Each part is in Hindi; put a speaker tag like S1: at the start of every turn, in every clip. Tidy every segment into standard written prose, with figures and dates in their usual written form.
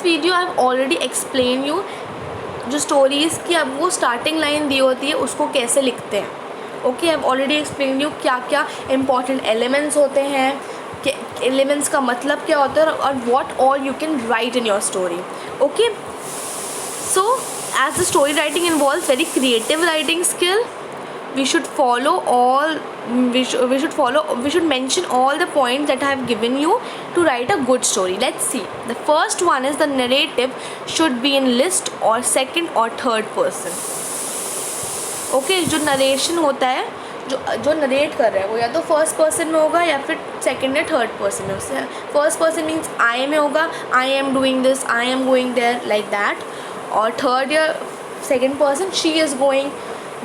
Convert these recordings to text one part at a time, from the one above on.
S1: Video I have already explain you जो स्टोरीज़ की अब वो स्टार्टिंग लाइन दी होती है उसको कैसे लिखते हैं. Okay, I have already explain you क्या क्या इंपॉर्टेंट एलिमेंट्स होते हैं, एलिमेंट्स का मतलब क्या होता है और what all you can write in your story. Okay, so as the story writing involves very creative writing skill, we should mention all the points that I have given you to write a good story. Let's see. The first one is the narrative should be in list or second or third person. Okay, जो narration होता है, जो नरेट कर रहा है वो या तो फर्स्ट पर्सन में होगा या फिर सेकंड या थर्ड पर्सन में. उससे फर्स्ट पर्सन मीन्स आई में होगा, I am doing this, I am going there, like that. और थर्ड या second person she is going,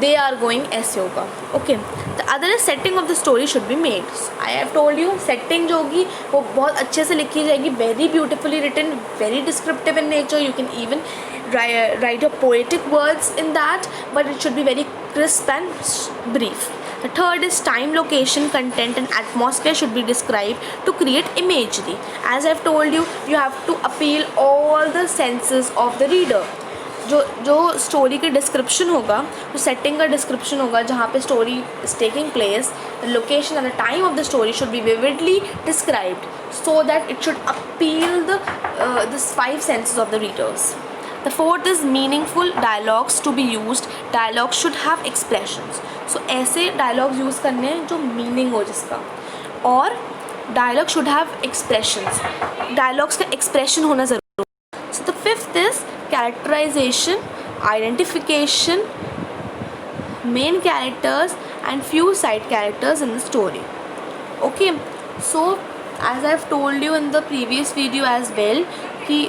S1: they are going, ऐसे होगा. Okay, the other is setting of the story should be made. I have told you setting जो होगी वो बहुत अच्छे से लिखी जाएगी, very beautifully written, very descriptive in nature. You can even write your poetic words in that, but it should be very crisp and brief. The third is time, location, content and atmosphere should be described to create imagery. As I have told you, you have to appeal all the senses of the reader. जो स्टोरी के डिस्क्रिप्शन होगा, जो सेटिंग का डिस्क्रिप्शन होगा जहाँ पे story is taking place, the location and the time of the story should B vividly described so that it should appeal the 5 senses of the readers. The fourth is meaningful dialogues to be used. Dialogues should have expressions. So ऐसे dialogues use करने हैं जो meaning हो जिसका, और dialogue should have expressions. Dialogues का expression होना ज़रूरी. So the fifth is characterization, identification, main characters and few side characters in the story. Okay, so as I have told you in the previous video as well कि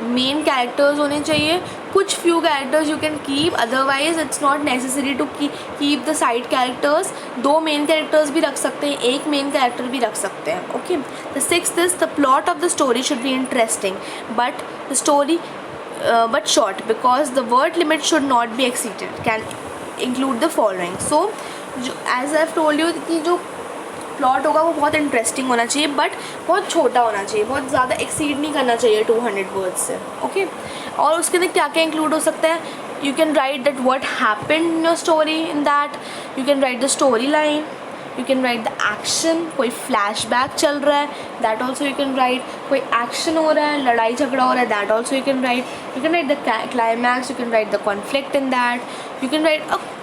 S1: मेन कैरेक्टर्स होने चाहिए, कुछ few characters you can keep, otherwise it's not necessary to keep the side characters. 2 main characters भी रख सकते हैं, 1 मेन कैरेक्टर भी रख सकते हैं. Okay, the sixth is the plot of the story should be interesting but short because the word limit should not be exceeded. Can include the following. So as I have told you कि जो प्लॉट होगा वो बहुत इंटरेस्टिंग होना चाहिए बट बहुत छोटा होना चाहिए, बहुत ज़्यादा एक्सीड नहीं करना चाहिए 200 वर्ड्स से. ओके, और उसके अंदर क्या क्या इंक्लूड हो सकता है, you can write that what happened in your story, in that you can write the story line, you can write the action, कोई फ्लैशबैक चल रहा है that also you can write, कोई एक्शन हो रहा है, लड़ाई झगड़ा हो रहा है that also you can write the climax, you can write the conflict in that, you can write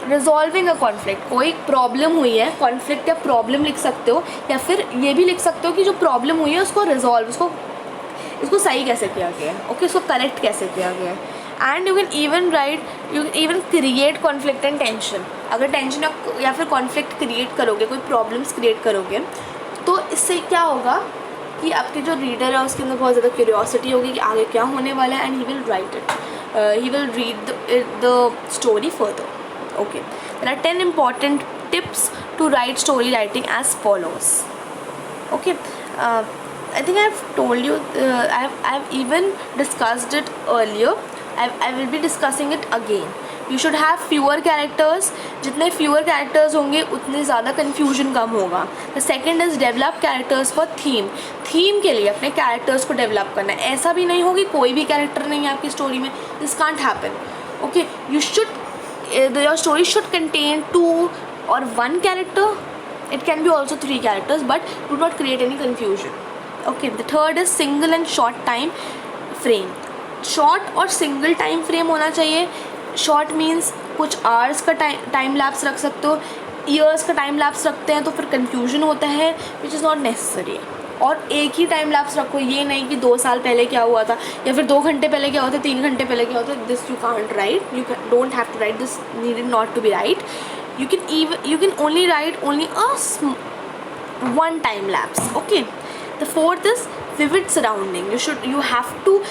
S1: resolving a conflict. कोई प्रॉब्लम हुई है, कॉन्फ्लिक्ट या प्रॉब्लम लिख सकते हो, या फिर ये भी लिख सकते हो कि जो प्रॉब्लम हुई है उसको रिजॉल्व, इसको सही कैसे किया गया है. ओके, इसको करेक्ट कैसे किया गया है. And you can even create conflict and tension. अगर टेंशन या फिर कॉन्फ्लिक्ट क्रिएट करोगे, कोई प्रॉब्लम्स क्रिएट करोगे, तो इससे क्या होगा कि आपके जो रीडर है उसके अंदर बहुत ज़्यादा क्यूरियोसिटी होगी कि आगे क्या होने वाला है, and he will write it, he will read the story further. Okay, there are 10 important tips to write story writing as follows. Okay, I think I have told you, I have even discussed it earlier. I will be discussing it again. You should have fewer characters. जितने fewer characters होंगे उतने ज़्यादा confusion कम होगा. The second is develop characters for theme. Theme के लिए अपने characters को develop करना है. ऐसा भी नहीं होगी कोई भी character नहीं है आपकी story में. This can't happen. Okay, you should your story should contain 2 or 1 character. It can be also 3 characters, but do not create any confusion. Okay, the third is single and short time frame. Short और single time frame होना चाहिए. Short means कुछ hours का time lapse रख सकते हो, years का time lapse रखते हैं तो फिर confusion होता है, which is not necessary. और एक ही टाइम लैप्स रखो, ये नहीं कि 2 साल पहले क्या हुआ था या फिर 2 घंटे पहले क्या होता है, 3 घंटे पहले क्या होता है. This you can't write, you don't have to write this, needed not to be write. you can only write only a one time lapse. Okay, the fourth is vivid surrounding. You have to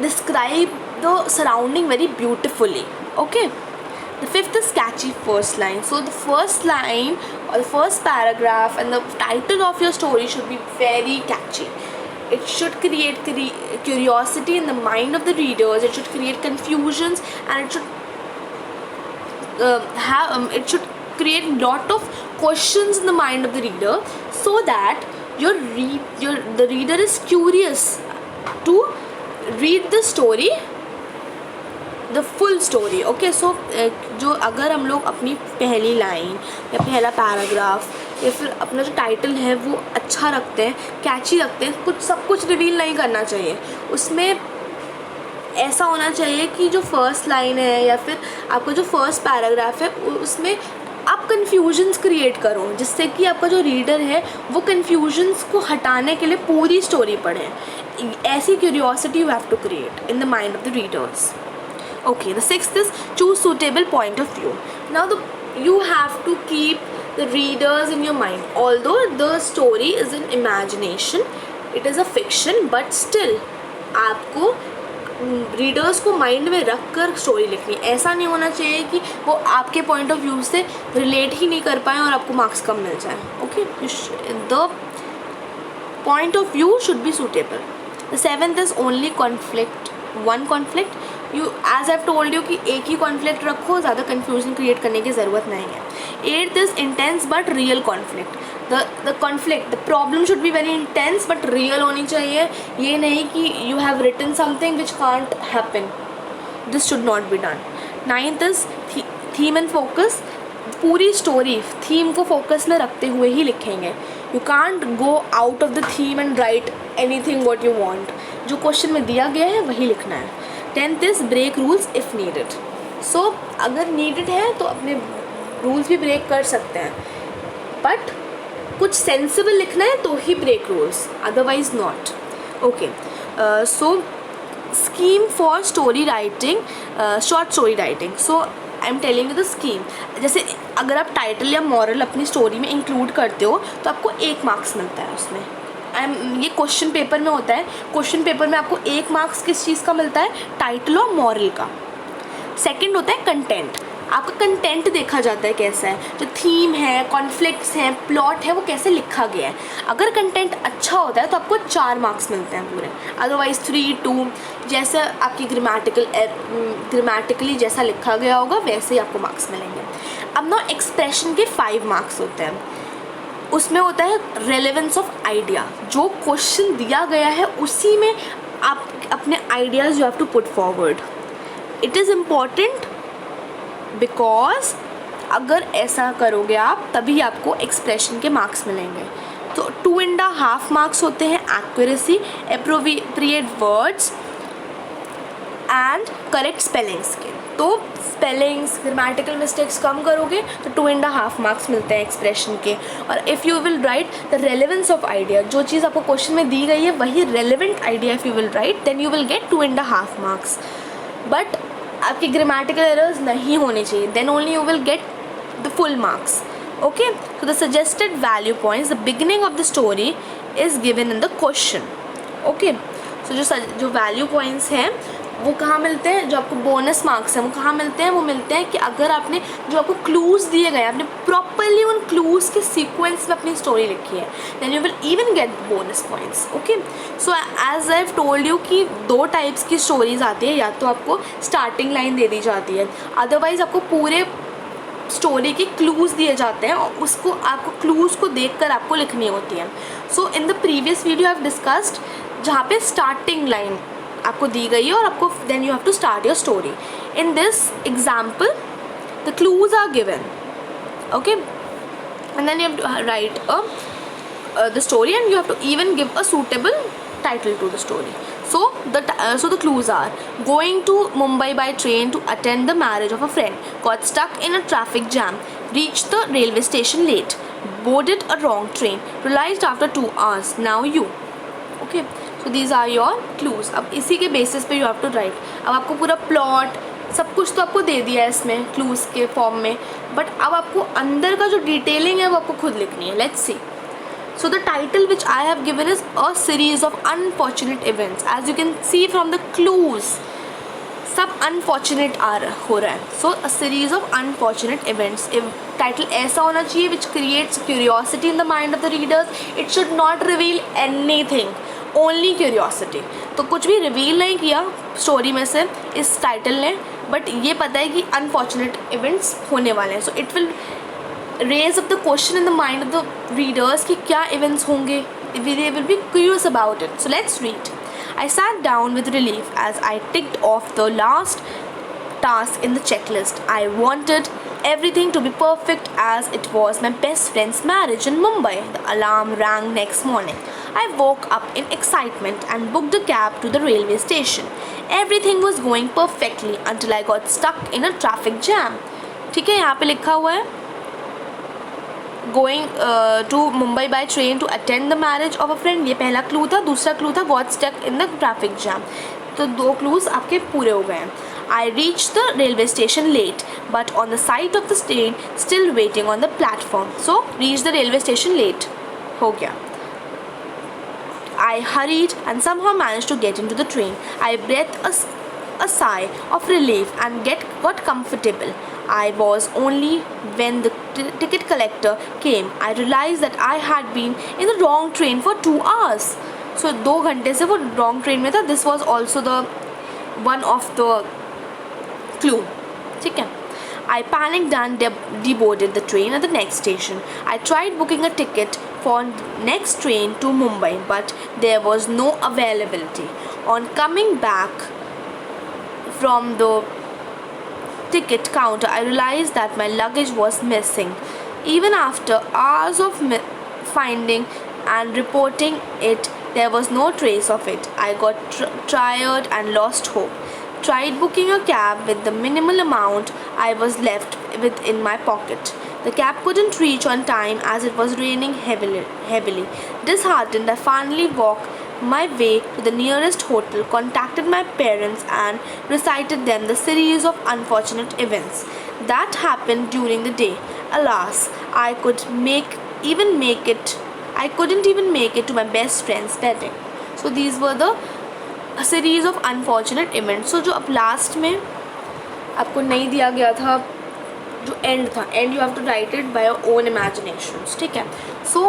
S1: describe the surrounding very beautifully. Okay, the fifth is catchy first line. So the first line or the first paragraph and the title of your story should be very catchy. It should create curiosity in the mind of the readers. It should create confusions, and it should create lot of questions in the mind of the reader, so that the reader is curious to read the story, the full story. Okay, so जो अगर हम लोग अपनी पहली लाइन या पहला पैराग्राफ या फिर अपना जो टाइटल है वो अच्छा रखते हैं, कैची रखते हैं, सब कुछ रिवील नहीं करना चाहिए। उसमें ऐसा होना चाहिए कि जो फर्स्ट लाइन है या फिर आपका जो फर्स्ट पैराग्राफ है उसमें आप कन्फ्यूजन्स क्रिएट करो, जिससे कि आपका जो रीडर है वो कन्फ्यूजन्स को हटाने के लिए पूरी स्टोरी पढ़े। ऐसी curiosity you have to create in the mind of the readers. Okay, the sixth is choose suitable point of view. Now you have to keep the readers in your mind. Although the story is an imagination, it is a fiction, but still आपको रीडर्स को माइंड में रख कर स्टोरी लिखनी। ऐसा नहीं होना चाहिए कि वो आपके पॉइंट ऑफ व्यू से रिलेट ही नहीं कर पाए और आपको मार्क्स कम मिल जाए। Okay, the point of view should be suitable. The seventh is only conflict, one conflict. You as I told you कि एक ही कॉन्फ्लिक्ट रखो, ज़्यादा कन्फ्यूजन क्रिएट करने की ज़रूरत नहीं है। Eighth is intense but real conflict. The conflict, the problem should be very intense but real होनी चाहिए। ये नहीं कि you have written something which can't happen, this should not be done. Ninth is theme and focus. पूरी स्टोरी थीम को फोकस में रखते हुए ही लिखेंगे। You can't go out of the theme and write anything what you want. जो क्वेश्चन में दिया गया है वही लिखना है। Tenth is break rules if needed. So अगर नीडेड है तो अपने रूल्स भी ब्रेक कर सकते हैं, बट कुछ सेंसिबल लिखना है तो ही break rules, otherwise not. Okay, so scheme for story writing, short story writing. So I am telling you the scheme. जैसे अगर आप टाइटल या मॉरल अपनी स्टोरी में इंक्लूड करते हो तो आपको 1 मार्क्स मिलता है उसमें। ये क्वेश्चन पेपर में होता है। क्वेश्चन पेपर में आपको 1 मार्क्स किस चीज़ का मिलता है? टाइटल और मॉरल का। सेकंड होता है कंटेंट। आपका कंटेंट देखा जाता है कैसा है, जो थीम है, कॉन्फ्लिक्ट्स हैं, प्लॉट है, वो कैसे लिखा गया है। अगर कंटेंट अच्छा होता है तो आपको 4 मार्क्स मिलते हैं पूरे, अदरवाइज 3, 2। जैसा आपकी ग्रामेटिकली जैसा लिखा गया होगा वैसे ही आपको मार्क्स मिलेंगे। अब ना एक्सप्रेशन के 5 मार्क्स होते हैं। उसमें होता है रेलेवेंस ऑफ आइडिया। जो क्वेश्चन दिया गया है उसी में आप अपने ideas you have to put forward. It is important because अगर ऐसा करोगे आप तभी आपको एक्सप्रेशन के मार्क्स मिलेंगे। तो 2.5 मार्क्स होते हैं accuracy, appropriate words and correct spellings के। तो स्पेलिंग्स, ग्रामेटिकल मिस्टेक्स कम करोगे तो 2.5 मार्क्स मिलते हैं एक्सप्रेशन के। और if you will write the relevance of idea, जो चीज़ आपको क्वेश्चन में दी गई है वही relevant idea if you will write, then you will get 2.5 marks. But आपकी ग्रामेटिकल एरर्स नहीं होनी चाहिए, then only you will get the full marks. Okay, so the suggested value points, the beginning of the story is given in the question. Okay, so जो वैल्यू पॉइंट्स हैं वो कहाँ मिलते हैं, जो आपको बोनस मार्क्स हैं वो कहाँ मिलते हैं? वो मिलते हैं कि अगर आपने जो आपको क्लूज़ दिए गए आपने प्रॉपरली उन क्लूज़ के सीक्वेंस में अपनी स्टोरी लिखी है, then you will even get bonus points. Okay, so as I have told you कि 2 टाइप्स की स्टोरीज आती है। या तो आपको स्टार्टिंग लाइन दे दी जाती है, अदरवाइज़ आपको पूरे स्टोरी के क्लूज़ दिए जाते हैं और उसको आपको क्लूज़ को देखकर आपको लिखनी होती है। So in the previous video I have discussed जहाँ पे स्टार्टिंग लाइन आपको दी गई है और आपको then you have to start your story. In this example the clues are given, okay, and then you have to write the story and you have to even give a suitable title to the story. So the clues are: going to Mumbai by train to attend the marriage of a friend, got stuck in a traffic jam, reached the railway station late, boarded a wrong train, realized after 2 hours, now you. Okay, so these are your clues. अब इसी के बेसिस पे you have to write. अब आपको पूरा प्लॉट सब कुछ तो आपको दे दिया है इसमें क्लूज़ के फॉर्म में, बट अब आपको अंदर का जो डिटेलिंग है वो आपको खुद लिखनी है। Let's see. So the title which I have given is a series of unfortunate events. As you can see from the clues, सब unfortunate हो रहा है. So a series of unfortunate events. Title ऐसा होना चाहिए which creates curiosity in the mind of the readers. It should not reveal anything. Only curiosity. तो कुछ भी रिवील नहीं किया स्टोरी में से इस टाइटल ने, बट ये पता है कि unfortunate events होने वाले हैं. So it will raise up the question in the mind of the readers कि क्या events होंगे. They will be curious about it. So let's read. I sat down with relief as I ticked off the last task in the checklist. I wanted everything to be perfect as it was my best friend's marriage in Mumbai. The alarm rang next morning. I woke up in excitement and booked a cab to the railway station. Everything was going perfectly until I got stuck in a traffic jam. ठीक है, यहाँ पे लिखा हुआ है going to Mumbai by train to attend the marriage of a friend. ये पहला क्लू था. दूसरा क्लू था got stuck in the traffic jam. तो 2 क्लूज आपके पूरे हो गए हैं. I reached the railway station late, but on the side of the train, still waiting on the platform. So reached the railway station late. हो गया. I hurried and somehow managed to get into the train. I breathed a sigh of relief and got comfortable. I was only when the ticket collector came I realized that I had been in the wrong train for 2 hours. So 2 घंटे से वो wrong train में था. This was also the one of the clue. ठीक है. I panicked and deboarded the train at the next station. I tried booking a ticket for next train to Mumbai, but there was no availability. On coming back from the ticket counter, I realized that my luggage was missing. Even after hours of finding and reporting it, there was no trace of it. I got tired and lost hope. Tried booking a cab with the minimal amount I was left with in my pocket. The cab couldn't reach on time as it was raining heavily. Disheartened, I finally walked my way to the nearest hotel, contacted my parents and recited them the series of unfortunate events that happened during the day. Alas, I couldn't even make it to my best friend's wedding. So these were the series of unfortunate events. So जो अब लास्ट में आपको नहीं दिया गया था, जो एंड था, and you have to write it by your own imaginations. ठीक है. सो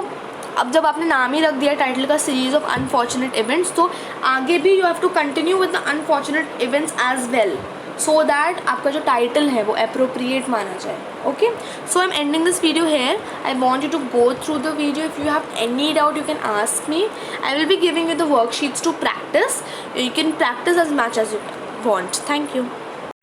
S1: अब जब आपने नाम ही रख दिया टाइटल का सीरीज ऑफ अनफॉर्चुनेट इवेंट्स, तो आगे भी you have to continue with the unfortunate events as well, so that आपका जो टाइटल है वो अप्रोप्रिएट माना जाए. Okay. So I am ending this video here. I want you to go through the video. If you have any doubt you can ask me. I will be giving you the worksheets to practice. You can practice as much as you want. Thank you.